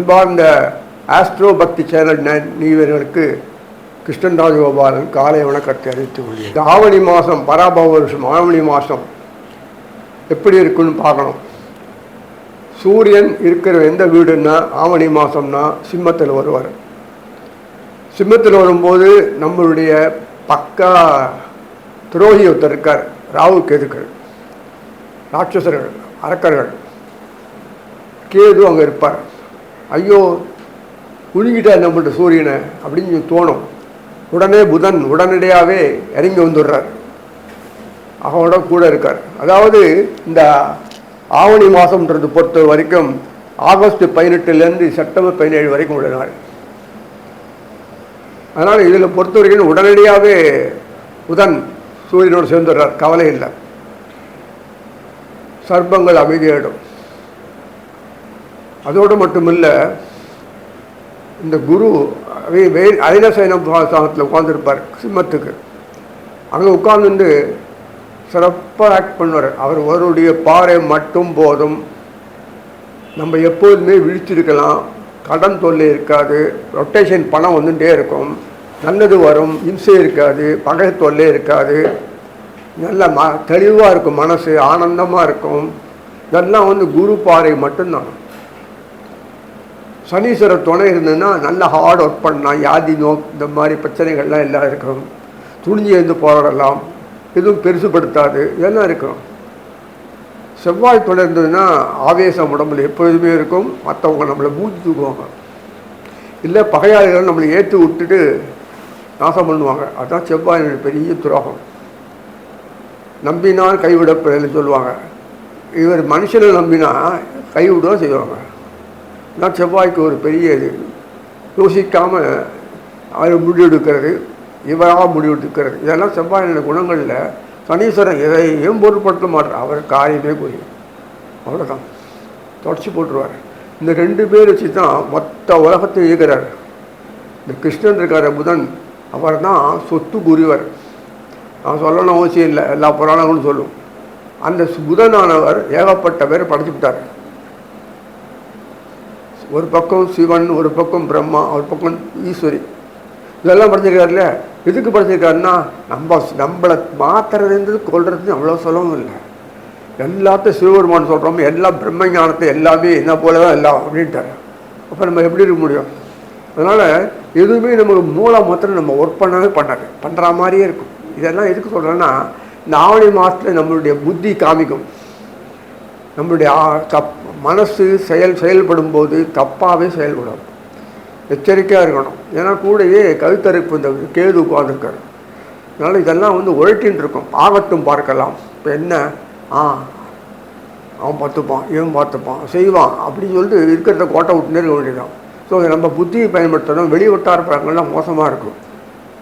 அன்பார்ந்த ஆஸ்ட்ரோ பக்தி சேனல் நீவர்களுக்கு கிருஷ்ணன் ராஜகோபாலன் காலை வணக்கத்தை அறிவித்துக் கொள்கிறேன். இந்த ஆவணி மாதம், பராபவ வருஷம் ஆவணி மாதம் எப்படி இருக்குன்னு பார்க்கணும். சூரியன் இருக்கிற எந்த வீடுன்னா ஆவணி மாதம்னா சிம்மத்தில் வருவார். சிம்மத்தில் வரும்போது நம்மளுடைய பக்கா துரோகி ஒருத்தர் இருக்கார். ராகு கேதுக்கள், ராட்சசர்கள், அரக்கர்கள். கேது அங்கே இருப்பார். ஐயோ உழுகிட்டார் நம்மள்ட்ட சூரியனை அப்படின்னு தோணும். உடனே புதன் உடனடியாகவே இறங்கி வந்துடுறார். அவனோட கூட இருக்கார். அதாவது இந்த ஆவணி மாதம்ன்றது பொறுத்த வரைக்கும் ஆகஸ்ட் 18 செப்டம்பர் 17 வரைக்கும் உள்ள நாள். அதனால் இதில் பொறுத்த வரைக்கும் உடனடியாகவே புதன் சூரியனோடு சேர்ந்துடுறார். கவலை இல்லை. சர்ப்பங்கள் அமைதியாயிடும். அதோடு மட்டுமில்லை, இந்த குரு அயனசயனம் ஸ்தானத்தில் உட்காந்துருப்பார் சிம்மத்துக்கு. அங்கே உட்கார்ந்து சிறப்பாக ஆக்ட் பண்ணுவார். அவருடைய பாறை மட்டும் போதும். நம்ம எப்போதுமே விழிச்சிருக்கலாம். கடன் தொல்லை இருக்காது. ரொட்டேஷன் பணம் வந்துகிட்டே இருக்கும். நல்லது வரும். இம்சை இருக்காது. பகை தொல்லை இருக்காது. நல்ல தெளிவாக இருக்கும். மனசு ஆனந்தமாக இருக்கும். இதெல்லாம் குரு பாறை மட்டும்தான். சனீஸ்வர துணை இருந்ததுன்னா நல்ல ஹார்ட் ஒர்க் பண்ணலாம். யாதி இந்த மாதிரி பிரச்சனைகள்லாம் எல்லாம் இருக்கும். துணிஞ்சு எழுந்து போராடலாம். எதுவும் பெருசுப்படுத்தாது. இதெல்லாம் இருக்கும். செவ்வாய் துணை இருந்ததுன்னா ஆவேசம் உடம்புல எப்பொழுதுமே இருக்கும். மற்றவங்க நம்மளை மூச்சு தூக்குவாங்க. இல்லை பகையாளிகள் நம்மளை ஏற்றி விட்டுட்டு நாசம் பண்ணுவாங்க. அதுதான் செவ்வாயினுடைய பெரிய துரோகம். நம்பினால் கைவிடப்படலைன்னு சொல்லுவாங்க. இவர் மனுஷனை நம்பினா கைவிடுவா செய்வாங்க. நான் செவ்வாய்க்கு ஒரு பெரிய இது. யோசிக்காமல் அவர் முடிவெடுக்கிறது, இவராக முடிவெடுக்கிறது. இதெல்லாம் செவ்வாயினுடைய குணங்களில். சனீஸ்வரன் எதையும் பொருட்படுத்த மாட்டார். அவர் காரியமே புரியும். அவ்வளோதான், தொடச்சி போட்டுருவார். இந்த 2 பேர் வச்சு தான் மொத்த உலகத்தை இயக்கிறார். இந்த கிருஷ்ணன் இருக்கார் புதன், அவர் தான் சொத்து புரிவர். நான் சொல்லணும் அவசியம் இல்லை, எல்லா புராணங்களும் சொல்லும். அந்த புதனானவர் ஏகப்பட்ட பேர் படைச்சுவிட்டார். ஒரு பக்கம் சிவன், ஒரு பக்கம் பிரம்மா, ஒரு பக்கம் ஈஸ்வரி. இதெல்லாம் படைச்சிருக்காருல்ல. எதுக்கு படைச்சிருக்காருன்னா நம்மளை மாத்துறதுன்றது கொள்றது அவ்வளோ சொல்லவும் இல்லை. எல்லாத்தையும் சிவபெருமான் சொல்கிறோம். எல்லா பிரம்ம ஞானத்தை எல்லாமே என்ன போல தான் எல்லாம் அப்படின்ட்டார். அப்போ நம்ம எப்படி இருக்க முடியும்? அதனால் எதுவுமே நமக்கு மூலம் மாத்திரம் நம்ம ஒர்க் பண்ணவே பண்ணுற மாதிரியே இருக்கும். இதெல்லாம் எதுக்கு சொல்கிறேன்னா, இந்த ஆவணி மாதத்தில் நம்மளுடைய புத்தி காமிக்கும். நம்மளுடைய மனசு செயல்படும் போது தப்பாகவே செயல்படும். எச்சரிக்கையாக இருக்கணும். ஏன்னா கூடயே கழுத்தறுப்பு இந்த கேது உட்காந்துருக்காரு. அதனால் இதெல்லாம் உழட்டின்னு இருக்கும். ஆகட்டும் பார்க்கலாம். இப்போ என்ன, அவன் பார்த்துப்பான், இவன் பார்த்துப்பான், செய்வான் அப்படின்னு சொல்லிட்டு இருக்கிறத கோட்டை விட்டுனே இருக்க வேண்டியதான். ஸோ நம்ம புத்தியை பயன்படுத்தணும். வெளி வட்டார பழங்கள்லாம் மோசமாக இருக்கும்.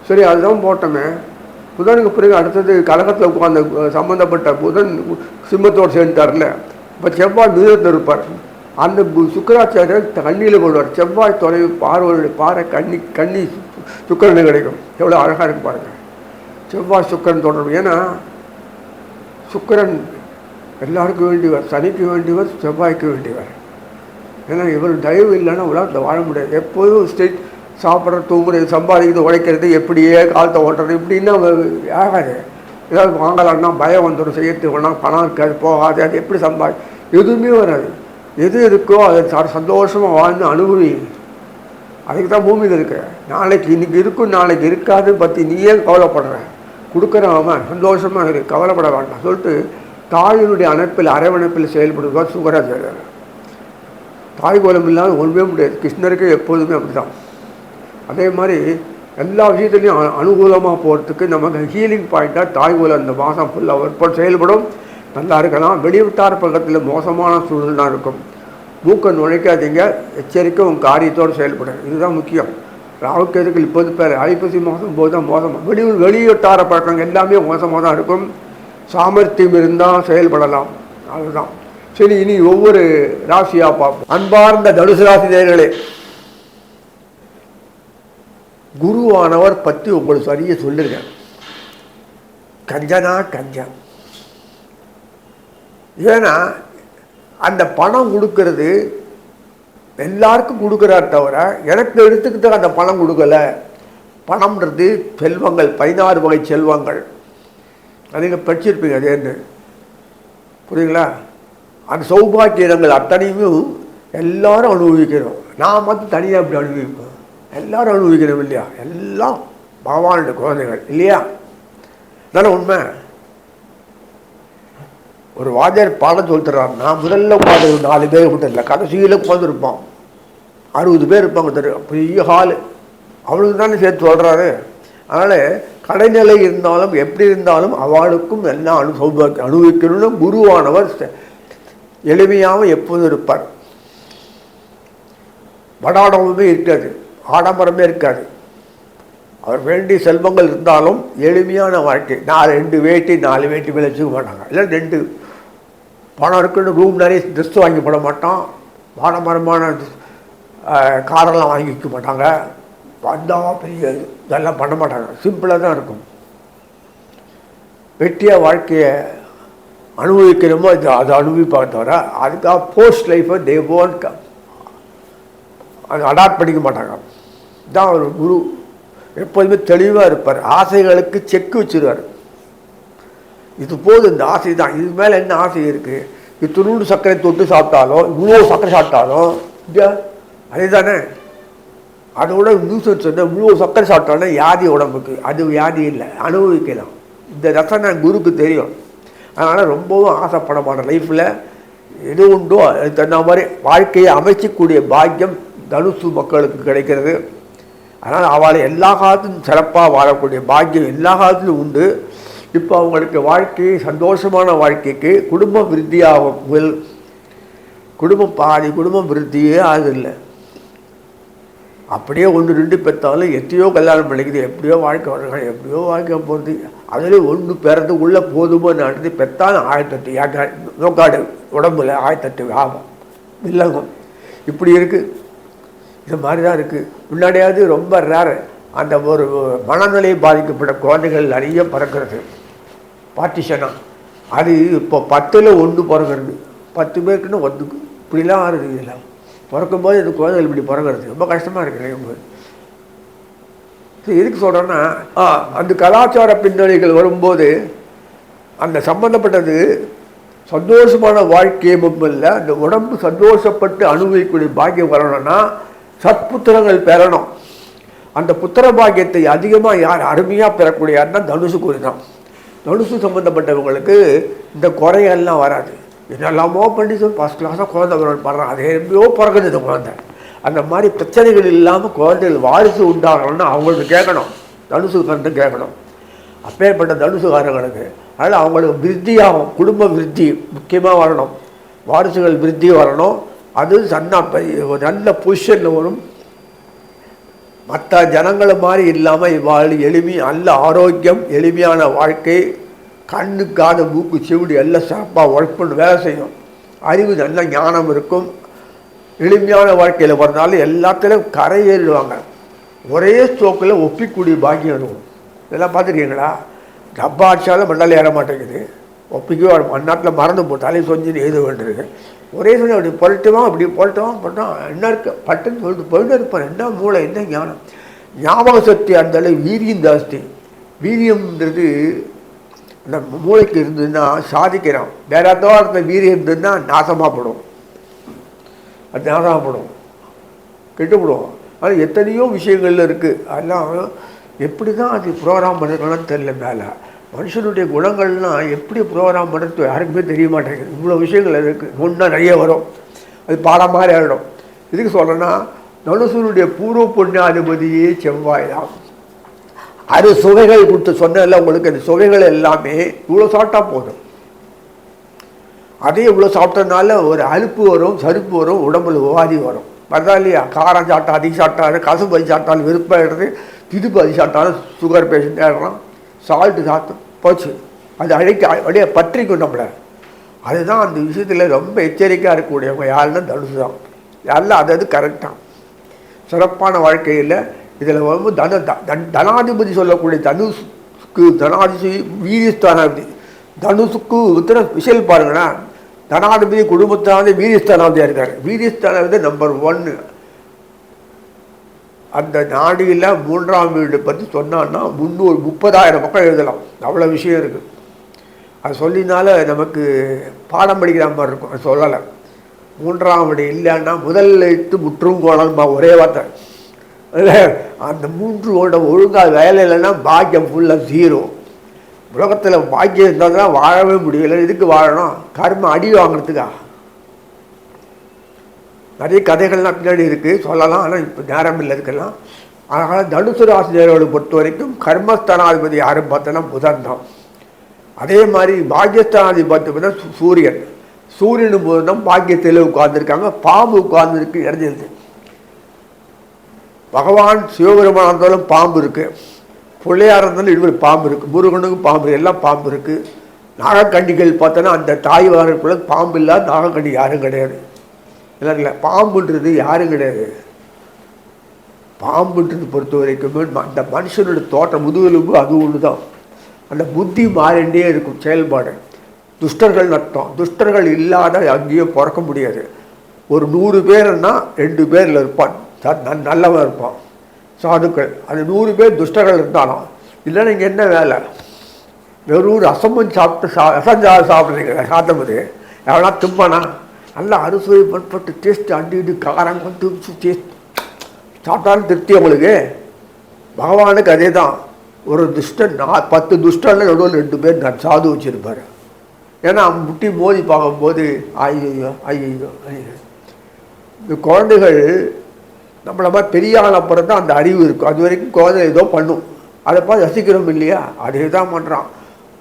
சரி, அதுதான் போட்டோமே. புதனுக்கு பிறகு அடுத்தது கலகத்தில் உட்காந்து சம்மந்தப்பட்ட புதன் சிம்மத்தோடு சேர்ந்துட்டார்ல. இப்போ செவ்வாய் மிதத்தில் இருப்பார். அந்த சுக்கராச்சாரியர் கண்ணியில் கொள்வார். செவ்வாய் தொலைவு பார்வையுடைய பாறை கண்ணி சுக்கரன் கிடைக்கும். எவ்வளோ அழகாக இருக்கு பாருங்கள். செவ்வாய் சுக்கரன் தொடரும். ஏன்னா சுக்கரன் எல்லாருக்கும் வேண்டியவர். சனிக்கு வேண்டியவர், செவ்வாய்க்கு வேண்டியவர். ஏன்னா இவர் தயவு இல்லைன்னா உலகத்தில் வாழ முடியாது. எப்போதும் ஸ்ட்ரெயிட் சாப்பிட்றது, தூங்குறது, சம்பாதிக்கிறது, உழைக்கிறது, எப்படியே காலத்தை ஓட்டுறது இப்படின்னா ஆகாது. ஏதாவது வாங்கலான்னா பயம் வந்துடும். செய்யறதுக்கு வேணா பணம் இருக்காது, போகாது. அது எப்படி எதுவுமே வராது. எது இருக்கோ அதை சந்தோஷமாக வாழ்ந்து அனுபவி. அதுக்கு தான் பூமியில் இருக்கு. நாளைக்கு இன்றைக்கி இருக்கும், நாளைக்கு இருக்காது பற்றி நீயே கவலைப்படுற. கொடுக்குறவன் சந்தோஷமாக இருக்கு, கவலைப்பட வேண்டாம் சொல்லிட்டு தாயினுடைய அரவணைப்பில் செயல்படுவார் சுக்கராச்சாரியர். தாய் கோலம் இல்லாமல் ஒன்றுமே முடியாது. கிருஷ்ணருக்கு எப்போதுமே அப்படி தான். அதே மாதிரி எல்லா விஷயத்துலையும் அனுகூலமாக போகிறதுக்கு நமக்கு ஹீலிங் பாயிண்ட்டாக தாய் கோலம் இந்த மாதம் ஃபுல்லாக ஒர்க் செய்யல்படும். நல்லா இருக்கலாம். வெளிவிட்டார் பக்கத்தில் மோசமான சூழ்நிலை இருக்கும். மூக்கை நுழைக்காதீங்க. எச்சரிக்கை உங்கள் காரியத்தோடு செயல்படும். இதுதான் முக்கியம். ராகுக்கேதுக்கள் இப்போது பேர் ஐப்பசி மாதம் போது தான் மோசமாக வெளிவட்டார பழக்கங்கள் எல்லாமே மோசமாக தான் இருக்கும். சாமர்த்தியம் இருந்தால் செயல்படலாம். அதுதான். சரி, இனி ஒவ்வொரு ராசியாக பார்ப்போம். அன்பார்ந்த தனுசு ராசி நேயர்களே, குருவானவர் பற்றி உங்களுக்கு சரியாக சொல்லிருக்கேன். கஞ்சனா கஞ்சன். ஏன்னா அந்த பணம் கொடுக்கறது எல்லாருக்கும் கொடுக்குறார் தவிர எனக்கு எடுத்துக்கிட்டு அந்த பணம் கொடுக்கல. பணம்ன்றது செல்வங்கள், 16 வகை செல்வங்கள். நீங்கள் படிச்சிருப்பீங்க அதேன்னு, புரியுங்களா? அந்த சௌபாக்கியங்கள் அத்தனையும் எல்லாரும் அனுபவிக்கிறோம். நான் மட்டும் தனியாக இப்படி அனுபவிப்பேன்? எல்லாரும் அனுபவிக்கிறோம் இல்லையா? எல்லாம் பகவானுடைய குழந்தைகள் இல்லையா? தானே உண்மை. ஒரு வாத்தியார் பாடம் சொல்லித்தர்றாருன்னா முதல்ல உட்காந்து 4 பேர் மட்டும் இல்லை, கடைசியில் உட்காந்துருப்பான் 60 பேர் இருப்பாங்க. தெரியும், பெரிய ஹாலு. அவளுக்கு தானே சேர்த்து சொல்கிறாரு. அதனால் கடைநிலை இருந்தாலும் எப்படி இருந்தாலும் அவளுக்கும் எல்லாம் சௌபாக்கியம் அனுபவிக்கணும்னு குருவானவர் எளிமையாகவும் எப்போதும் இருப்பார். வடாடமுமே இருக்காது, ஆடம்பரமே இருக்காது. அவர் வேண்டிய செல்வங்கள் இருந்தாலும் எளிமையான வாழ்க்கை. 2 வேட்டி 4 வேட்டி மேலே வச்சுக்க மாட்டாங்க. இல்லை 2 பணம் இருக்குன்னு ரூம் நிறைய ட்ரெஸ் வாங்கி போட மாட்டான். ஆடம்பரமான காரெல்லாம் வாங்கி வைக்க மாட்டாங்க. வந்தால் பெரிய இதெல்லாம் பண்ண மாட்டாங்க. சிம்பிளாக தான் இருக்கும். வெட்டியாக வாழ்க்கையை அனுபவிக்கணுமோ அதை அனுபவிப்பாங்க தவிர அதுக்காக போஸ்ட் லைஃப்பை தேவோன் அது அடாப்ட் பண்ணிக்க மாட்டாங்க. இதுதான் ஒரு குரு. எப்போதுமே தெளிவாக இருப்பார். ஆசைகளுக்கு செக்கு வச்சுருவார். இது போதும், இந்த ஆசை தான், இது மேலே என்ன ஆசை இருக்குது? இது துணூறு சர்க்கரை தொட்டு சாப்பிட்டாலும் இவ்வளோ சர்க்கரை சாப்பிட்டாலும் அதே தானே. அதோட நியூஸ் சொன்ன இவ்வளோ சர்க்கரை சாப்பிட்டாலும் வியாதி உடம்புக்கு, அது வியாதி இல்லை, அனுபவிக்கலாம். இந்த ரசனை குருக்கு தெரியும். அதனால் ரொம்பவும் ஆசைப்பட மாட்டேன். லைஃப்பில் எது உண்டோ அதுக்கு தகுந்த மாதிரி வாழ்க்கையை அமைச்சக்கூடிய பாக்கியம் தனுசு மக்களுக்கு கிடைக்கிறது. அதனால் அவளை எல்லா காலத்திலும் சிறப்பாக வாழக்கூடிய பாக்கியம் எல்லா காலத்திலும் உண்டு. இப்போ அவங்களுக்கு வாழ்க்கை சந்தோஷமான வாழ்க்கைக்கு குடும்பம் விருத்தியாகும். குடும்பம் பாதி குடும்பம் விருத்தியே ஆகுதில்லை. அப்படியே 1 2 பெற்றாலும் எத்தையோ கல்யாணம் பண்ணிக்குது, எப்படியோ வாழ்க்கை வரணும், எப்படியோ வாழ்க்கை போகிறது. அதுலேயும் 1 பிறதுக்குள்ளே போதுமோ நடத்தி பெற்றாலும் 1008 நோக்காடு உடம்புல 1008 ஆகும் இல்லைங்க. இப்படி இருக்குது. இந்த மாதிரி தான் இருக்குது. முன்னாடியாவது ரொம்ப ரேர் அந்த ஒரு மனநிலையை பாதிக்கப்பட்ட குழந்தைகள் நிறைய பிறக்கிறது பார்ட்டிஷனாக. அது இப்போ 10ல் 1 பிறக்கிறது. 10 பேருக்குன்னு 1 இப்படிலாம் ஆறுது. இதெல்லாம் பிறக்கும்போது இந்த குழந்தைகள் இப்படி பிறக்கிறது ரொம்ப கஷ்டமாக இருக்குது. எதுக்கு சொல்கிறேன்னா, அந்த கலாச்சார பின்னணிகள் வரும்போது அந்த சம்மந்தப்பட்டது சந்தோஷமான வாழ்க்கையை இல்லை, அந்த உடம்பு சந்தோஷப்பட்டு அனுபவிக்கக்கூடிய பாக்கியம் வரணும்னா சத்புத்திரங்கள் பெறணும். அந்த புத்திர பாக்கியத்தை அதிகமாக யார் அருமையாக பெறக்கூடியாருன்னா தனுசு குறி தான். தனுசு சம்மந்தப்பட்டவங்களுக்கு இந்த குறையெல்லாம் வராது. என்னெல்லாமோ பண்ணி ஃபஸ்ட் கிளாஸாக குழந்தை படுறான், அது எப்படியோ பிறகுது இந்த குழந்தை. அந்த மாதிரி பிரச்சனைகள் இல்லாமல் குழந்தைகள் வாரிசு உண்டாகணும்னா அவங்களுக்கு கேட்கணும், தனுசுக்காரன்ட்டு கேட்கணும். அப்பேற்பட்ட தனுசுக்காரங்களுக்கு அதனால் அவங்களுக்கு விருத்தியாகும். குடும்ப விருத்தி முக்கியமாக வரணும், வாரிசுகள் விருத்தி வரணும். அது நல்ல பொசிஷனில் வரும். மற்ற ஜனங்களை மாதிரி இல்லாமல் இவ்வாறு நல்ல ஆரோக்கியம், எளிமையான வாழ்க்கை, கண்ணு காது மூக்கு செவிடு எல்லாம் சிறப்பாக ஒர்க் பண்ணி வேலை செய்யும். அறிவு நல்ல ஞானம் இருக்கும். எளிமையான வாழ்க்கையில் பிறந்தாலும் எல்லாத்திலும் கரை ஏறிடுவாங்க. ஒரே ஸ்ட்ரோக்கில் ஒப்பிக்கூடிய பாக்கியம் இருக்கும். இதெல்லாம் பார்த்துருக்கீங்களா? டப்பா அடித்தாலும் மண்ணால் ஏற மாட்டேங்குது. ஒப்பிக்கவே மண்ணாட்டில் மறந்து போட்டாலே சொஞ்சின்னு எழுத வேண்டியிருக்கு. ஒரே சொல்லி அப்படி பொருட்டுவான், அப்படி பொருட்டுவான் போட்டான். என்ன இருக்கு பட்டுன்னு சொல்லிட்டு போயிட்டு இருப்பான். என்ன மூளை, என்ன ஞானம், ஞாபக சக்தி அந்த அளவு வீரியம் ஜாஸ்தி. வீரியம்ன்றது அந்த மூளைக்கு இருந்ததுன்னா சாதிக்கிறான். வேற ஏதாவது அந்த வீரியம் இருந்ததுன்னா நாசமாகப்படும். அது நாசமாகப்படும், கெட்டுப்படும். ஆனால் எத்தனையோ விஷயங்கள்ல இருக்குது. அதெல்லாம் எப்படி தான் அது ப்ரோக்ராம் பண்ணுறதுன்னு தெரியல. மேலே மனுஷனுடைய குணங்கள்லாம் எப்படி ப்ரோக்ராம் பண்ணுறது யாருக்குமே தெரிய மாட்டேங்குது. இவ்வளோ விஷயங்கள் இருக்குது. ஒன்றா நிறைய வரும், அது பாடம் மாதிரி ஆகிடும். இதுக்கு சொல்கிறேன்னா தனுசனுடைய பூர்வ புண்ணியாதிபதியே செவ்வாய் தான். அது சுவைகள் கொடுத்து சொன்னதில்ல உங்களுக்கு. அந்த சுவைகள் எல்லாமே இவ்வளோ சாப்பிட்டா போதும். அதே இவ்வளோ சாப்பிட்டதுனால ஒரு அலுப்பு வரும், சருப்பு வரும், உடம்புல உபாதி வரும். வருதா இல்லையா? காரம் சாப்பிட்டா அதிகம் சாப்பிட்டாலும், கசப்பு அதிகம் சாப்பிட்டாலும் வெறுப்பாகிடுறது, திடுப்பு அதிகம் சாப்பிட்டாலும் சுகர் பேஷண்ட் ஆகிடலாம். சால்ட்டு சாப்பிட்டு போச்சு, அது அப்படியே பற்றிக்கும் நம்மளை. அதுதான் அந்த விஷயத்தில் ரொம்ப எச்சரிக்கையாக இருக்கக்கூடியவங்க யாருன்னா தனுசு தான். யாரெல்லாம் அது கரெக்டாக சிறப்பான வாழ்க்கையில் இதில் வந்து தனாதிபதி சொல்லக்கூடிய தனுசுக்கு தனாதிபதி வீரியஸ்தானாதிபதி. தனுசுக்கு இத்தனை விஷயம் பாருங்கன்னா, ஜனாதிபதி குடும்பத்தானது வீரியஸ்தானாவதியாக இருக்கார். வீரியஸ்தானாவது நம்பர் 1. அந்த நாடியில் 3ஆம் வீடு பற்றி சொன்னான்னா 30,000 பக்கம் எழுதலாம். அவ்வளோ விஷயம் இருக்குது. அது சொல்லினால நமக்கு பாடம் படிக்கிற மாதிரி இருக்கும். அது சொல்லலை. 3ஆம் வீடு இல்லைன்னா முதல்ல இட்டு முற்றும் கோலம்பா ஒரே வார்த்தை. அந்த 3 வருடம் ஒழுங்காக வேலை இல்லைன்னா பாக்கியம் ஃபுல்லாக 0. உலகத்தில் பாக்கியம் இருந்தால் தான் வாழவே முடியலை. இதுக்கு வாழணும், கர்ம அடி வாங்கிறதுக்கா. நிறைய கதைகள்லாம் பின்னாடி இருக்குது, சொல்லலாம். ஆனால் இப்போ நேரம் இல்லை இருக்கலாம். அதனால் தனுசு ராசினியர்களை பொறுத்த வரைக்கும் கர்மஸ்தானாதிபதி யாரும் பார்த்தோன்னா புதன் தான். அதே மாதிரி பாக்கியஸ்தானாதிபதி பார்த்தோம்னா சூரியன். சூரியனும் போது தான் பாக்கியத்தில் உட்கார்ந்துருக்காங்க. பாம்பு உட்கார்ந்துருக்கு இறஞ்சிருது. பகவான் சிவபெருமான் இருந்தாலும் பாம்பு இருக்குது, பிள்ளையார் இருந்தாலும் இது பாம்பு இருக்குது, முருகனுக்கும் பாம்பு, எல்லாம் பாம்பு இருக்குது. நாகக்கண்டிகள் பார்த்தோன்னா அந்த தாய் வாரக்குள்ள பாம்பு இல்லாத நாகக்கண்டி யாரும் கிடையாது. இல்லை பாம்புன்றது யாரும் கிடையாது. பாம்புன்றது பொறுத்த வரைக்குமே அந்த மனுஷனோட தோட்டம் முதுகெலும்பு அது ஒன்று தான். அந்த புத்தி மாறிண்டே இருக்கும் செயல்பாடு. துஷ்டர்கள் நட்டம். துஷ்டர்கள் இல்லாத அங்கேயும் பிறக்க முடியாது. ஒரு 100 பேர்னா 2 பேரில் இருப்பான் நல்லவன் இருப்பான், சாதுக்கள். அந்த 100 பேர் துஷ்டர்கள் இருந்தாலும் இல்லைன்னா இங்கே என்ன வேலை? வெறும் ரசமும் சாப்பிட்டு ரசஞ்சா சாப்பிட்றீங்க. சாப்பிடும்போது எவ்வளோ தும்பானா நல்லா அறுசுவை பட்டு டேஸ்ட் அண்டிட்டு காரம் கொண்டு டேஸ்ட் சாப்பிட்டாலும் திருப்தி அவங்களுக்கு. பகவானுக்கு அதே தான். ஒரு துஷ்டன் 10 துஷ்டன்னு நடுவில் 2 பேர் சாது வச்சுருப்பார். ஏன்னா முட்டி மோதி பார்க்கும்போது ஐயோ ஐயோ ஐயோ. இந்த குழந்தைகள் நம்மள மாதிரி பெரிய ஆள் அப்புறம் தான் அந்த அறிவு இருக்கும். அது வரைக்கும் குழந்தை ஏதோ பண்ணும், அதை பார்த்து ரசிக்கிறோம் இல்லையா? அதே தான் பண்ணுறான்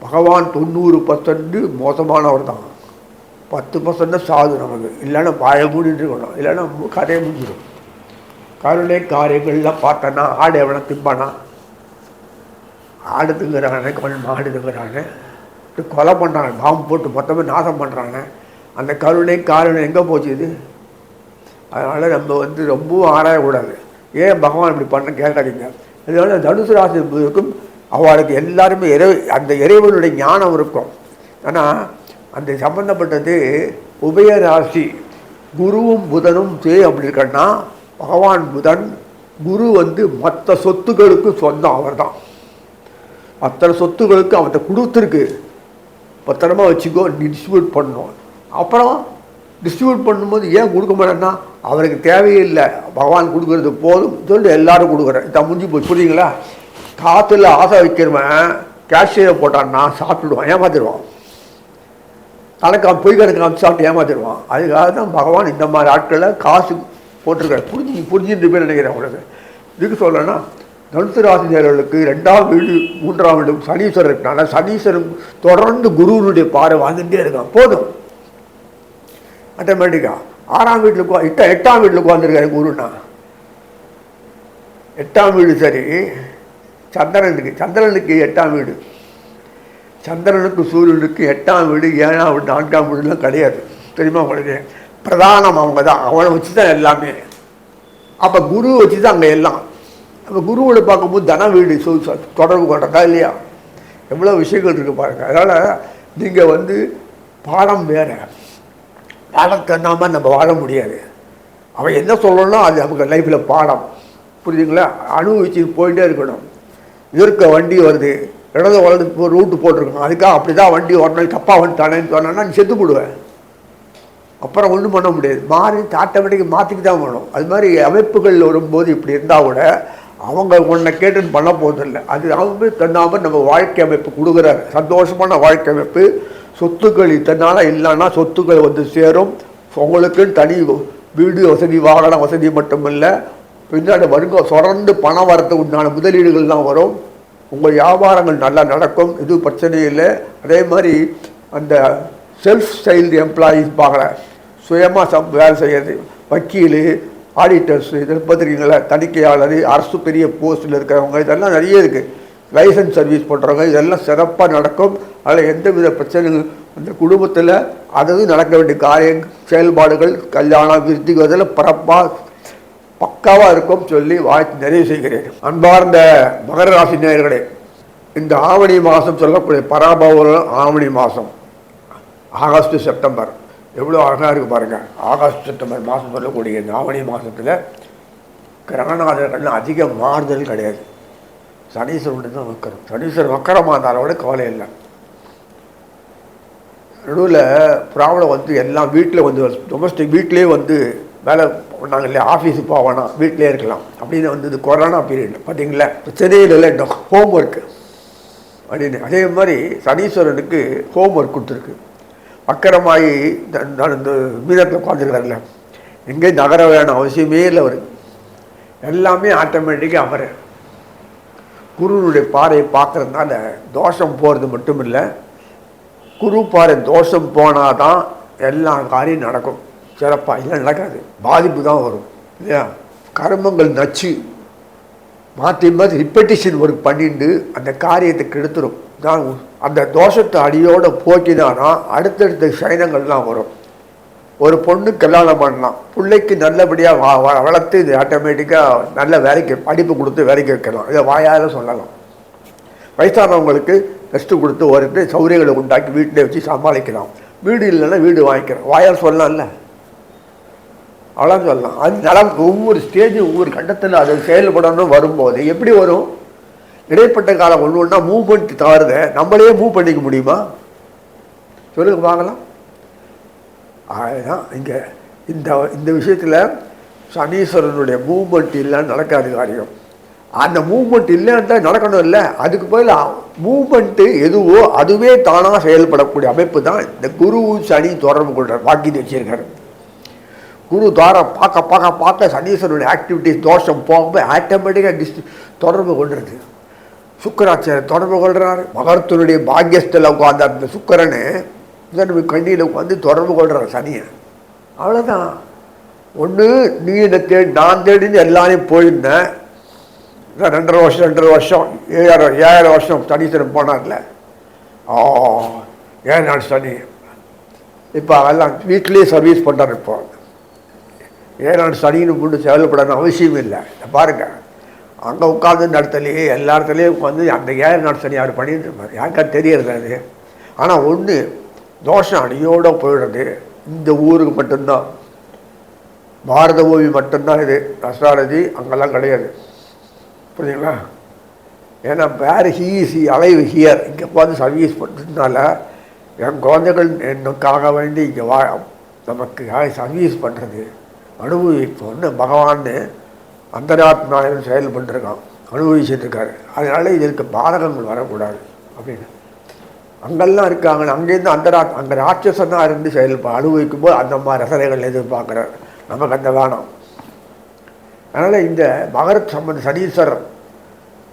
பகவான். 90% மோசமானவர் தான், 10% சாது நமக்கு. இல்லைன்னா வாய மூடிட்டு இருக்கணும், இல்லைன்னா கதையை முடிஞ்சிடும். கருணை காரியங்கள்லாம் பார்த்தோன்னா ஆடு எவனை திம்பானா? ஆடு திங்குறானே, மாடு திங்குறானே, கொலை பண்ணுறாங்க, பாம்பு போட்டு மொத்தமே நாசம் பண்ணுறாங்க. அந்த கருணை காரணம் எங்கே போச்சு இது? அதனால் நம்ம ரொம்பவும் ஆராயக்கூடாது. ஏன் பகவான் இப்படி பண்ண கேட்காதீங்க. அதனால தனுசு ராசி இருக்கும் அவளுக்கு எல்லாருமே அந்த இறைவனுடைய ஞானம் இருக்கும். ஆனால் அந்த சம்பந்தப்பட்டது உபயராசி குருவும் புதனும் அப்படி இருக்கன்னா பகவான் புதன் குரு மற்ற சொத்துக்களுக்கு சொந்தம். அவர் தான் அத்தனை சொத்துக்களுக்கு அவன்கிட்ட கொடுத்துருக்கு. பத்திரமா வச்சுக்கோ, டிஸ்ட்ரிபியூட் பண்ணணும். அப்புறம் டிஸ்ட்ரிபியூட் பண்ணும்போது ஏன் கொடுக்க மாட்டேன்னா அவருக்கு தேவையில்லை, பகவான் கொடுக்குறது போதும் சொல்லி எல்லாரும் கொடுக்குறேன். இதை முடிஞ்சு போய் புரியுங்களா? காற்றுல ஆசை வைக்கிறவன் கேஷியரை போட்டான்னா சாப்பிட்டுடுவான், ஏமாத்திடுவான். கணக்கு பொய் கணக்கு சாப்பிட்டு ஏமாத்திடுவான். அதுக்காக தான் பகவான் இந்த மாதிரி ஆட்களை காசு போட்டிருக்காரு. புரிஞ்சுட்டு போய் நினைக்கிறேன் உங்களுக்கு. இதுக்கு சொல்லணும்னா தனுசு ராசினியர்களுக்கு 2ஆம் வீடு 3ஆம் வீடு சனீஸ்வரர் இருக்கனால சனீஸ்வரன் தொடர்ந்து குருவனுடைய பார்வை வந்துட்டே இருக்கான். போதும் ஆட்டோமேட்டிக்காக 6ஆம் வீட்டில் 8ஆம் வீட்டில் உட்காந்துருக்காரு குருன்னா. 8ஆம் வீடு சரி. சந்திரனுக்கு 8ஆம் வீடு. சந்திரனுக்கு சூரியனுக்கு 8ஆம் வீடு 7ஆம் வீடு 4ஆம் வீடுலாம் கிடையாது. தெரியுமா உங்களுக்கு? பிரதானம் அவங்க தான். அவனை வச்சு தான் எல்லாமே. அப்போ குரு வச்சு தான் அங்கே எல்லாம். அப்போ குருவோட பார்க்கும்போது தன வீடு தொடர்பு கொண்டதா இல்லையா? எவ்வளோ விஷயங்கள் இருக்குது பாருங்கள். அதனால் நீங்கள் பாடம் வேறு, பாடம் தண்ணாமல் நம்ம வாழ முடியாது. அவன் என்ன சொல்லணும்னா அது நமக்கு லைஃப்பில் பாடம். புரியுதுங்களா? அனுபவிச்சு போயிட்டே இருக்கணும். இருக்க வண்டி வருது, இடது வளர்ந்து ரூட்டு போட்டிருக்கணும், அதுக்காக அப்படி தான் வண்டி வரணும், தப்பாக வந்துட்டானேன்னு சொன்னா நீ செத்து போடுவேன். அப்புறம் ஒன்றும் பண்ண முடியாது. ஆட்டோமேட்டிக்காக மாற்றிக்கு தான் வேணும். அது மாதிரி அமைப்புகள் வரும்போது இப்படி இருந்தால் கூட அவங்க ஒன்றை கேட்டுன்னு பண்ண போதில்லை. அது அவங்க தன்னாமல் நம்ம வாழ்க்கை அமைப்பு கொடுக்குறாரு. சந்தோஷமான வாழ்க்கை அமைப்பு. சொத்துக்கள் இத்தனால இல்லைன்னா சொத்துக்கள் சேரும். உங்களுக்குன்னு தனி வீடு வசதி, வாகன வசதி மட்டுமில்லை, பின்னாடி வருங்க தொடர்ந்து பணம் வரத்துக்கு உண்டான முதலீடுகள்லாம் வரும். உங்கள் வியாபாரங்கள் நல்லா நடக்கும், இது பிரச்சனை இல்லை. அதே மாதிரி அந்த செல்ஃப் ஸ்டைல்டு எம்ப்ளாயீஸ் பார்க்கல, சுயமாக வேலை செய்யறது, வக்கீல், ஆடிட்டர்ஸ், இதில் பார்த்துருக்கீங்களா, தணிக்கையாளர், அரசு பெரிய போஸ்ட்டில் இருக்கிறவங்க, இதெல்லாம் நிறைய இருக்குது. லைசன்ஸ் சர்வீஸ் பண்ணுறவங்க, இதெல்லாம் சிறப்பாக நடக்கும். அதில் எந்த வித பிரச்சனைகள் அந்த குடும்பத்தில் அதாவது நடக்க வேண்டிய காரிய செயல்பாடுகள், கல்யாணம், விருத்திகள் இதெல்லாம் பக்காவாக இருக்கும் சொல்லி வாழ்த்து நிறைவு செய்கிறேன். அன்பார்ந்த மகர ராசி நேயர்களே, இந்த ஆவணி மாதம் சொல்லக்கூடிய பராபவ ஆவணி மாதம் ஆகஸ்ட் செப்டம்பர் எவ்வளோ அழகாக இருக்குது பாருங்கள். ஆகஸ்ட் செப்டம்பர் மாதம் சொல்லக்கூடிய இந்த ஆவணி மாதத்தில் கிரகநாதர்கள் அதிக மாறுதல் கிடையாது. சனீஸ்வரன் தான் வக்கரம். சனீஸ்வரன் வக்கரமாக இருந்தாலோட கவலை இல்லை. நடுவில் ப்ராப்ளம் வந்து எல்லாம் வீட்டில் வந்து டொமஸ்டிக் வீட்டிலே வந்து வேலை பண்ணாங்க இல்லையா, ஆஃபீஸுக்கு போக வேணாம் வீட்டிலே இருக்கலாம் அப்படின்னு வந்து இது கொரோனா பீரியட் பார்த்தீங்களா, சென்னையில் இந்த ஹோம் ஒர்க்கு அப்படின்னு. அதே மாதிரி சனீஸ்வரனுக்கு ஹோம் ஒர்க் கொடுத்துருக்கு. வக்கரமாகி இந்த மீனத்தில் உட்காந்துருக்காருல்ல, எங்கேயும் நகர வேணும் அவசியமே இல்லை. அவர் எல்லாமே ஆட்டோமேட்டிக்காக அவர் குருனுடைய பாறையை பார்க்குறதுனால தோஷம் போகிறது மட்டும் இல்லை, குரு பாறை தோஷம் போனால் தான் எல்லா காரியம் நடக்கும் சிறப்பாக, இல்லை நடக்காது, பாதிப்பு தான் வரும் இல்லையா. கர்மங்கள் நச்சு மாற்றி மாற்றி ரிப்பெட்டிஷன் ஒர்க் பண்ணிட்டு அந்த காரியத்தை கெடுத்துடும். தான் அந்த தோஷத்தை அடியோடு போக்கினானா அடுத்தடுத்த சைனங்கள்லாம் வரும். ஒரு பொண்ணு கல்யாணம் பண்ணலாம், பிள்ளைக்கு நல்லபடியாக வளர்த்து இது ஆட்டோமேட்டிக்காக நல்ல வேலைக்கு படிப்பு கொடுத்து வேலைக்கு வைக்கலாம், இதை வாயால் சொல்லலாம். வயசானவங்களுக்கு ரெஸ்ட்டு கொடுத்து ஒரு சௌகரியங்களை உண்டாக்கி வீட்டிலே வச்சு சமாளிக்கலாம். வீடு இல்லைன்னா வீடு வாங்கிக்கிறோம், வாயால் சொல்லலாம்ல, அவ்வளோ சொல்லலாம். அது நலம் ஒவ்வொரு ஸ்டேஜும் ஒவ்வொரு கட்டத்தில் அது செயல்படணும். வரும்போது எப்படி வரும், இடைப்பட்ட காலம் ஒன்று ஒன்றா மூவ்மெண்ட் தவறுத நம்மளே மூவ் பண்ணிக்க முடியுமா சொல்லுங்க பார்க்கலாம். அதுதான் இங்கே இந்த இந்த விஷயத்தில் சனீஸ்வரனுடைய மூவ்மெண்ட் இல்லைன்னு நடக்காது காரியம். அந்த மூவ்மெண்ட் இல்லைன்னு நடக்கணும் இல்லை, அதுக்கு பதில் மூவ்மெண்ட்டு எதுவோ அதுவே தானாக செயல்படக்கூடிய அமைப்பு தான் இந்த குரு சனி தொடர்பு கொள்கிறார். வாக்கி வச்சிருக்காரு. குரு தாரம் பார்க்க பார்க்க பார்க்க சனீஸ்வரனுடைய ஆக்டிவிட்டிஸ் தோஷம் போகும்போது ஆட்டோமேட்டிக்காக தொடர்பு கொள்வது. சுக்கராச்சாரியர் தொடர்பு கொள்கிறார். மகரத்தினுடைய பாக்கியஸ்தில் உட்கார்ந்த அந்த சுக்கரனு கண்ணியில் உட்காந்து தொடர்பு கொள்கிறார் சனியை. அவ்வளோதான். ஒன்று நீ என்னை தேடி நான் தேடின்னு எல்லாரையும் போயிருந்தேன். 2.5 வருஷம் 7,000 வருஷம் சனீஸ்வரன் போனார்ல, 7 நாள் சனி. இப்போ அதெல்லாம் வீட்டிலேயே சர்வீஸ் பண்ணுறாரு. இப்போ 7 நாள் சனின்னு கொண்டு செயல்படணும் அவசியம் இல்லை. பாருங்கள், அங்கே உட்காந்து நடத்தலையே எல்லா இடத்துலையும் உட்காந்து அந்த 7 நாள் சனி அவர் பண்ணிட்டு இருப்பார். யாருக்கா தெரியறது அது. ஆனால் ஒன்று தோஷம் அடியோடு போயிடுறது இந்த ஊருக்கு மட்டும்தான். பாரத பூமி மட்டும்தான் இது அஸ்ட்ராலஜி, அங்கெல்லாம் கிடையாது. புரியுதுங்களா? ஏன்னா வேறு அலைவ் ஹியர் இங்கே பார்த்து சர்வீஸ் பண்ணுறதுனால என் குழந்தைகள் எனக்காக வேண்டி இங்கே நமக்கு சர்வீஸ் பண்ணுறது அனுபவிப்போன்னு பகவான்னு அந்தராத்மாவின் செயல் பண்ணிருக்கான், அனுபவிச்சுட்ருக்காரு. அதனால இதற்கு பாதகங்கள் வரக்கூடாது அப்படின்னு அங்கெல்லாம் இருக்காங்க. அங்கேருந்து அங்கே ராட்சசனாக இருந்து அனுபவிக்கும் போது அந்த மாதிரி ரசனைகள் எதிர்பார்க்குறார். நமக்கு அந்த வேணாம். அதனால் இந்த மகர சம்பந்த சனீஸ்வரர்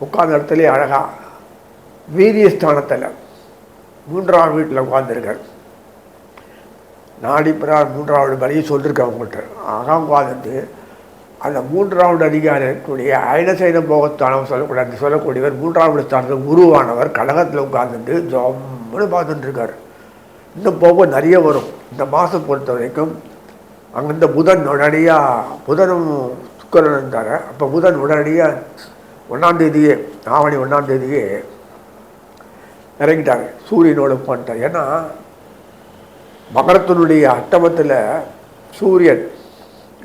உட்கார்ந்த இடத்துலேயே அழகாக வீரியஸ்தானத்தில் 3ஆம் வீட்டில் உட்கார்ந்துருக்கார். நாடி பிறார் 3வது வழியை சொல்லியிருக்கேன் அவங்கள்ட்ட. அழகாக உட்கார்ந்து அந்த 3வது அதிகாரி இருக்கக்கூடிய அயனசைன போகஸ்தானம் சொல்லக்கூடியவர் 3வது ஸ்தானத்தில் குருவானவர் கடகத்தில் உட்கார்ந்துட்டு ஜம்முன்னு பார்த்துட்டுருக்கார். இன்னும் போக நிறைய வரும். இந்த மாதம் பொறுத்த வரைக்கும் அங்கே புதன் உடனடியாக புதனும் சுக்கரன் இருந்தார். அப்போ புதன் உடனடியாக 1ஆம் தேதியே ஆவணி 1ஆம் தேதியே இறங்கிட்டார், சூரியனோட பண்ணிட்டார். ஏன்னா மகரத்தினுடைய அட்டமத்தில் சூரியன்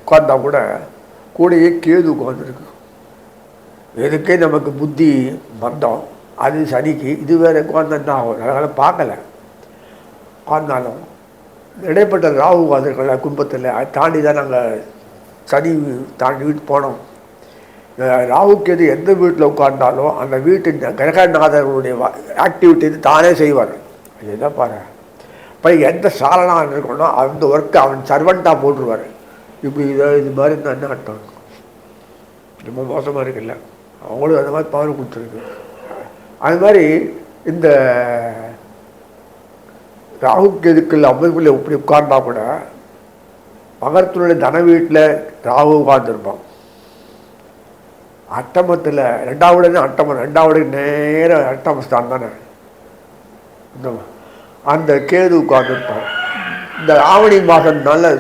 உட்கார்ந்தா கூட கூடையே கேது உட்காந்துருக்கு. எதுக்கே நமக்கு புத்தி வந்தோம், அது சனிக்கு. இது வேறு உட்கார்ந்தா ஆகும், அதனால் பார்க்கலை. ஆனாலும் இடைப்பட்ட ராகு உட்காந்துருக்கல கும்பத்தில், அதை தாண்டி தான் நாங்கள் சனி தாண்டி வீட்டு போனோம். ராகுக்கு எது எந்த வீட்டில் உட்கார்ந்தாலும் அந்த வீட்டின் கிரகநாதர்களுடைய ஆக்டிவிட்டி தானே செய்வார். இதுதான் பாரு. இப்போ எந்த சாலனாக இருக்கணும் அந்த ஒர்க்கை அவன் சர்வெண்ட்டாக போட்டுருவார். இப்படி இது மாதிரி இருந்தால் என்ன அர்த்தம்? ரொம்ப மோசமாக இருக்குல்ல. அவங்களும் அந்த மாதிரி பவர் கொடுத்துருக்கு. அது மாதிரி இந்த ராகுக்கு எதுக்குள்ள அமைப்பில் இப்படி உட்கார்ந்தா கூட மகரத்தினுடைய தன வீட்டில் ராகு உட்கார்ந்துருப்பான். அட்டமத்தில் 2வது அட்டமம், 2வது நேரம் அட்டமஸ்தான் தானே, இந்த அந்த கேது உட்கார்ந்துருப்பான். இந்த ஆவணி மாதம்னால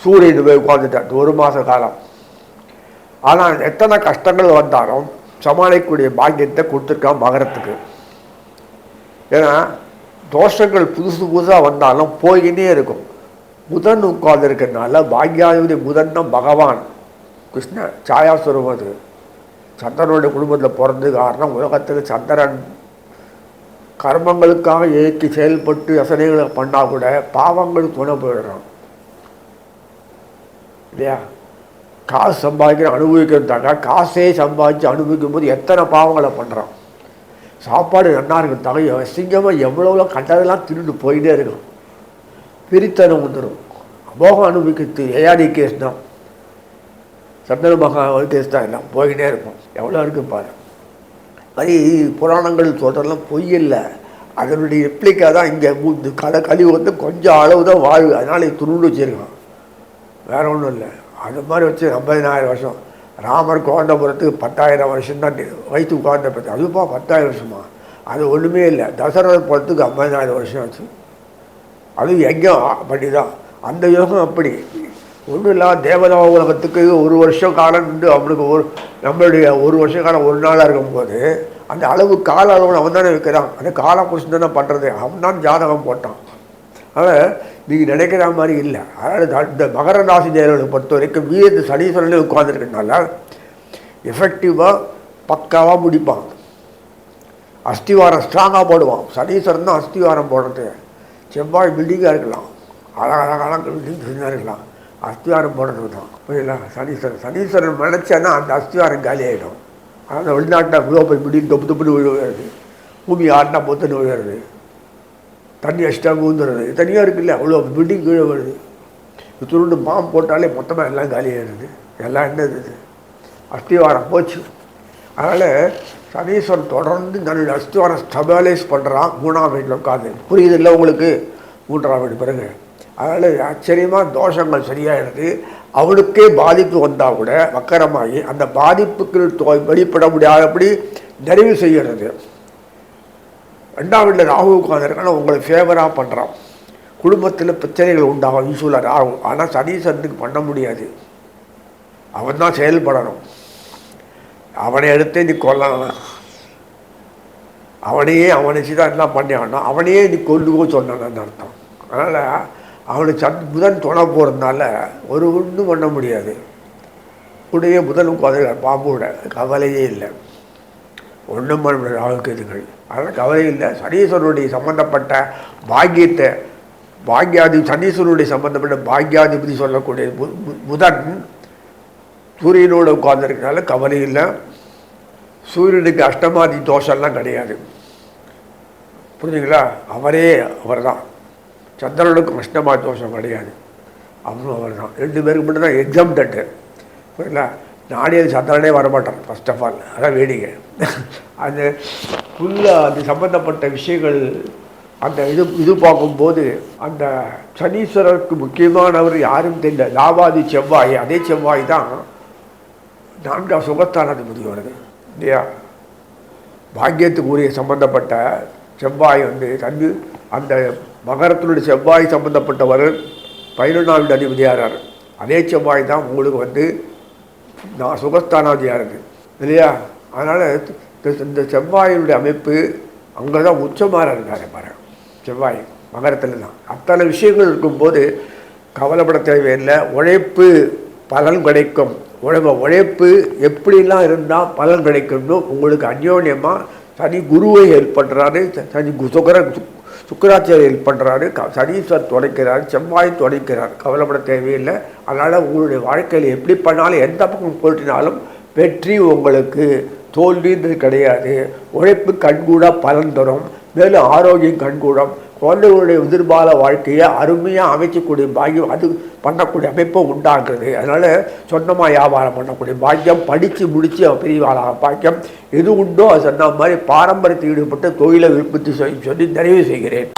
சூரியன் போய் உட்கார்ந்துட்டார் 1 மாத காலம். ஆனால் எத்தனை கஷ்டங்கள் வந்தாலும் சமாளிக்கக்கூடிய பாக்கியத்தை கொடுத்துருக்கான் மகரத்துக்கு. ஏன்னா தோஷங்கள் புதுசு புதுசாக வந்தாலும் போய்கிட்டே இருக்கும். புதன் உட்கார்ந்து இருக்கிறதுனால பாக்யாதிபதி புதன் தான் பகவான் கிருஷ்ண சாயாசுரம். அது சந்திரனுடைய குடும்பத்தில் பிறந்து காரணம் உலகத்தில் சந்திரன் கர்மங்களுக்காக இயக்கி செயல்பட்டு யோசனைகளை பண்ணால் கூட பாவங்கள் துணை போயிடுறான் இல்லையா? காசு சம்பாதிக்கிற அனுபவிக்கிறதாக்கா காசே சம்பாதிச்சு அனுபவிக்கும் போது எத்தனை பாவங்களை பண்ணுறான். சாப்பாடு நல்லா இருக்கிறதாங்க சிங்கமாக எவ்வளோ கண்டதெல்லாம் திருட்டு போயிட்டே இருக்கும். பிரித்தனம் வந்துடும். அமோகம் அனுபவிக்கிறது ஏஆடி கேஸ் தான், சந்திர மகா கேஸ் தான், எல்லாம் போய்கிட்டே இருக்கும். எவ்வளோ இருக்கு பாரு. அது புராணங்கள் சொல்கிறதெல்லாம் பொய் இல்லை, அதனுடைய ரெப்ளிக்கா தான் இங்கே கழிவு வந்து கொஞ்சம் அளவு தான் வாழ்வு. அதனால் துருண்டு வச்சுருக்கான், வேற ஒன்றும் இல்லை. அது மாதிரி வச்சு 50,000 வருஷம். ராமர் கோண்டபுரத்துக்கு 10,000 வருஷம் தான் வயிற்று உட்கார்ந்த பற்றி. அதுப்பா 10,000 வருஷமா? அது ஒன்றுமே இல்லை. தசரத போகிறதுக்கு 50,000 வருஷம் ஆச்சு. அது யஜ்யம் அப்படி தான். அந்த யோகம் அப்படி ஒன்றும் இல்லாத தேவதா உலகத்துக்கு 1 வருஷம் காலம் நின்று அவனுக்கு நம்மளுடைய 1 வருஷ காலம் ஒரு நாளாக இருக்கும்போது அந்த அளவு கால அளவு அவன் தானே வைக்கிறான். அந்த கால புருஷன் தானே பண்ணுறது. அவன் தான் ஜாதகம் போட்டான். அதனால் நீங்கள் நினைக்கிற மாதிரி இல்லை. அதனால் இந்த மகர ராசி நேரங்களை பொறுத்த வரைக்கும் வீரத்து சனீஸ்வரனே உட்காந்துருக்கனால எஃபெக்டிவாக பக்காவாக முடிப்பான். அஸ்திவாரம் ஸ்ட்ராங்காக போடுவான். சனீஸ்வரன் தான் அஸ்திவாரம் போடுறது. செவ்வாய் பில்டிங்காக இருக்கலாம், அழகான பில்டிங் சின்னதாக இருக்கலாம், அஸ்திவாரம் போடுறது தான். புரியல? சனீஸ்வரன் நினச்சானா அந்த அஸ்திவாரம் காலி ஆகிடும். அதனால் வெளிநாட்டில் இவ்வளோ போய் பில்டிங் தொப்பு தொப்புன்னு விழுகிறது, பூமி ஆடினா பொத்துன்னு விழுகிறது, தண்ணி எக்ஸ்ட்ரா ஊந்துடுறது, தனியாக இருக்குல்ல, அவ்வளோ பில்டிங் கீழே வருது. துருண்டு பாம்பு போட்டாலே மொத்தமாக எல்லாம் காலியாகிடுது. எல்லாம் என்னது? அஸ்திவாரம் போச்சு. அதனால் சனீஸ்வரன் தொடர்ந்து தன்னுடைய அஸ்திவாரம் ஸ்டெபிலைஸ் பண்ணுறான் 3ஆம் வீட்டில் உட்காந்து. புரியுது இல்லை உங்களுக்கு? 3ஆம் வீடு பிறகு. அதனால் ஆச்சரியமாக தோஷங்கள் சரியாகிடுது. அவனுக்கே பாதிப்பு வந்தால் கூட வக்கரமாகி அந்த பாதிப்புக்கு வெளிப்பட முடியாதபடி நிறைவு செய்கிறது. 2ஆம் வீட்டில் ராகு உட்காந்துருக்கான உங்களை ஃபேவராக பண்ணுறான். குடும்பத்தில் பிரச்சனைகள் உண்டாகும் யூஸ்வலாக ராகு. ஆனால் சனீஸ்வரனுக்கு பண்ண முடியாது. அவன் தான் செயல்படணும். அவனை எடுத்தே நீ கொல்லலாம், அவனையே அவனை தான் எல்லாம் பண்ணி ஆகணும், அவனையே நீ கொல்லுவோ சொன்னான்னு அர்த்தம். அதனால் அவனுக்கு புதன் துணை போகிறதுனால ஒன்றும் பண்ண முடியாது. கூடயே புதன் உட்காந்து பாம்போட கவலையே இல்லை, ஒன்றும் பண்ண முடியாது ராகுக்கு இதுகள். அதனால் கவலை இல்லை. சனீஸ்வரனுடைய சம்பந்தப்பட்ட பாக்கியத்தை சனீஸ்வரனுடைய சம்பந்தப்பட்ட பாக்யாதிபதி சொல்லக்கூடிய புதன் சூரியனோடு உட்கார்ந்துருக்கனால கவலை இல்லை. சூரியனுக்கு அஷ்டமாதி தோஷம்லாம் கிடையாது. புரிஞ்சுங்களா? அவர் தான். சந்திரனுக்கு அஷ்டமாதி தோஷம் கிடையாது, அவரும் அவர் தான். 2 பேருக்கு மட்டும் தான் எக்ஸாம் தட்டு. புரியுங்களா? நாடியது சந்திரனே வரமாட்டான் ஃபர்ஸ்ட் ஆஃப் ஆல். அதான் வேடிக்கை. அது ஃபுல்லாக அது சம்பந்தப்பட்ட விஷயங்கள் அந்த இது பார்க்கும்போது அந்த சனீஸ்வரருக்கு முக்கியமானவர் யாரும் தெரியல. லாபாதி செவ்வாய், அதே செவ்வாய் தான் 4ஆம் சுகஸ்தானாதிபதி வருது இல்லையா? பாக்கியத்துக்கு உரிய சம்பந்தப்பட்ட செவ்வாய் தந்து அந்த மகரத்தினுடைய செவ்வாய் சம்பந்தப்பட்டவர் 11ஆம் வீடு அதிபதியாகிறார். அதே செவ்வாய் தான் உங்களுக்கு நான் சுகஸ்தானாதியாக இருக்குது இல்லையா? அதனால் இந்த செவ்வாயினுடைய அமைப்பு அங்கே தான் உச்சமாக இருக்காரு பாரு. செவ்வாய் மகரத்தில் தான். அத்தனை விஷயங்கள் இருக்கும்போது கவலைப்பட தேவையில்லை. உழைப்பு பலன் கிடைக்கும். உழைப்பு எப்படிலாம் இருந்தால் பலன் கிடைக்கும்னு உங்களுக்கு அந்யோன்யமாக சனி குருவை ஹெல்ப் பண்ணுறாரு, சனி சுக்கராச்சாரியர் ஹெல்ப் பண்ணுறாரு, சனீஸ்வர் துடைக்கிறார், செவ்வாய் துடைக்கிறார். கவலைப்பட தேவையில்லை. அதனால் உங்களுடைய வாழ்க்கையில் எப்படி பண்ணாலும் எந்த பக்கம் போட்டினாலும் வெற்றி உங்களுக்கு, தோல்வின்றது கிடையாது. உழைப்பு கண்கூட பலன் தரும். மேலும் ஆரோக்கியம் கண்கூடம். குழந்தைகளுடைய எதிர்கால வாழ்க்கையை அருமையாக அமைக்கக்கூடிய பாக்கியம் அது பண்ணக்கூடிய அமைப்பை உண்டாக்குறது. அதனால் சொந்தமாக வியாபாரம் பண்ணக்கூடிய பாக்கியம், படித்து முடித்து பெரிய ஆளாக பாக்கியம் எது உண்டோ அது சொன்ன மாதிரி பாரம்பரியத்தில் ஈடுபட்டு தொழிலை உற்பத்தி சொல்லி நிறைவு செய்கிறேன்.